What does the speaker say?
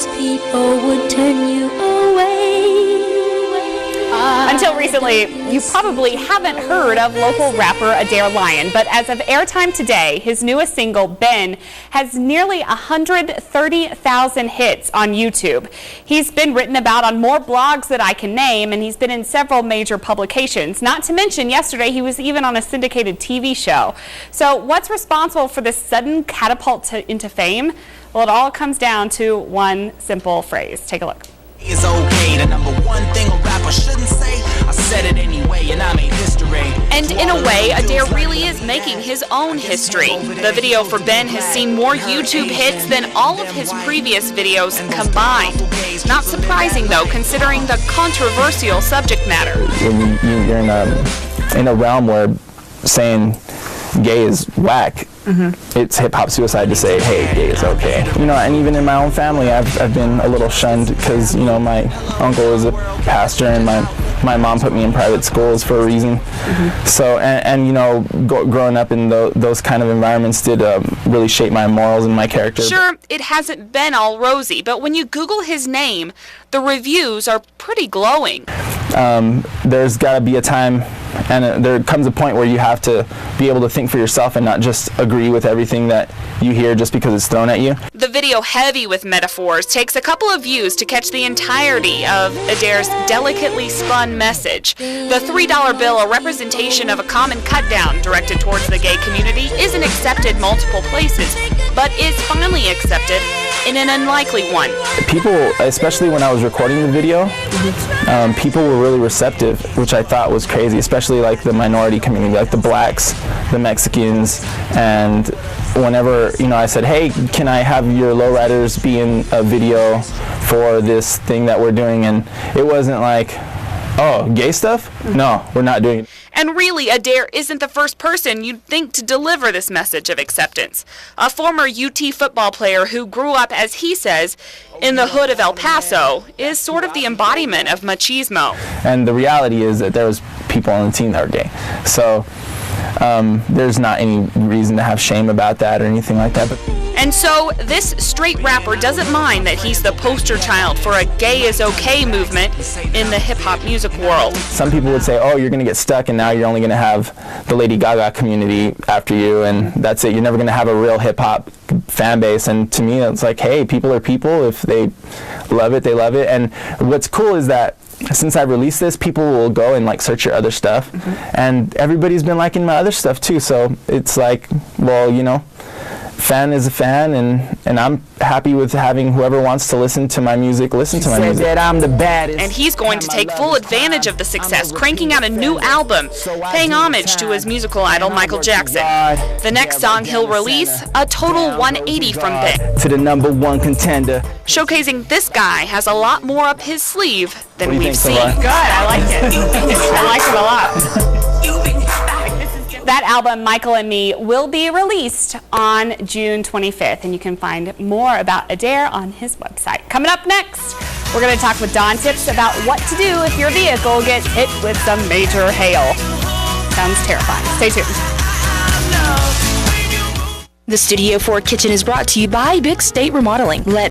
most people would turn you away. Until recently, you probably haven't heard of local rapper Adair, but as of airtime today, his newest single, Ben, has nearly 130,000 hits on YouTube. He's been written about on more blogs that I can name, and he's been in several major publications. Not to mention, yesterday he was even on a syndicated TV show. So what's responsible for this sudden catapult into fame? Well, it all comes down to one simple phrase. Take a look. Is okay, the number one thing a rapper shouldn't say. I said it anyway, and I made history. And in a way, Adair really is making his own history. The video for Ben has seen more YouTube hits than all of his previous videos combined. Not surprising, though, considering the controversial subject matter. When you're in a realm where saying gay is whack, it's hip-hop suicide to say, hey, gay is okay. You know, and even in my own family, I've been a little shunned because, you know, my uncle is a pastor and my mom put me in private schools for a reason. So, and you know, growing up in those kind of environments did really shape my morals and my character. Sure, it hasn't been all rosy, but when you Google his name, the reviews are pretty glowing. There's got to be a time, and there comes a point where you have to be able to think for yourself and not just agree with everything that you hear just because it's thrown at you. The video, heavy with metaphors, takes a couple of views to catch the entirety of Adair's delicately spun message. The $3 bill, a representation of a common cut-down directed towards the gay community, isn't accepted multiple places, but is finally accepted in an unlikely one. People, especially when I was recording the video, people were really receptive, which I thought was crazy, especially like the minority community, like the blacks, the Mexicans, and whenever, you know, I said, hey, can I have your lowriders be in a video for this thing that we're doing, and it wasn't like, oh, gay stuff? No, we're not doing it. And really, Adair isn't the first person you'd think to deliver this message of acceptance. A former UT football player who grew up, as he says, in the hood of El Paso is sort of the embodiment of machismo. And the reality is that there was people on the team that were gay. So there's not any reason to have shame about that or anything like that. And so this straight rapper doesn't mind that he's the poster child for a gay is okay movement in the hip-hop music world. Some people would say, oh, you're going to get stuck and now you're only going to have the Lady Gaga community after you, and that's it. You're never going to have a real hip-hop fan base. And to me, it's like, hey, people are people. If they love it, they love it. And what's cool is that since I released this, people will go and like search your other stuff, and everybody's been liking my other stuff too. So it's like, well, you know, fan is a fan, and I'm happy with having whoever wants to listen to my music listen to my music. That I'm the baddest. And he's going to take full advantage of the success, cranking out a new album, paying homage to his musical idol Michael Jackson. The next song he'll release, a total 180 from Ben. To the #1 contender. Showcasing this guy has a lot more up his sleeve than we've seen. Good, I like it. I like it a lot. That album, Michael and Me, will be released on June 25th, and you can find more about Adair on his website. Coming up next, we're going to talk with Don Tips about what to do if your vehicle gets hit with some major hail. Sounds terrifying. Stay tuned. The Studio 4 Kitchen is brought to you by Big State Remodeling. Let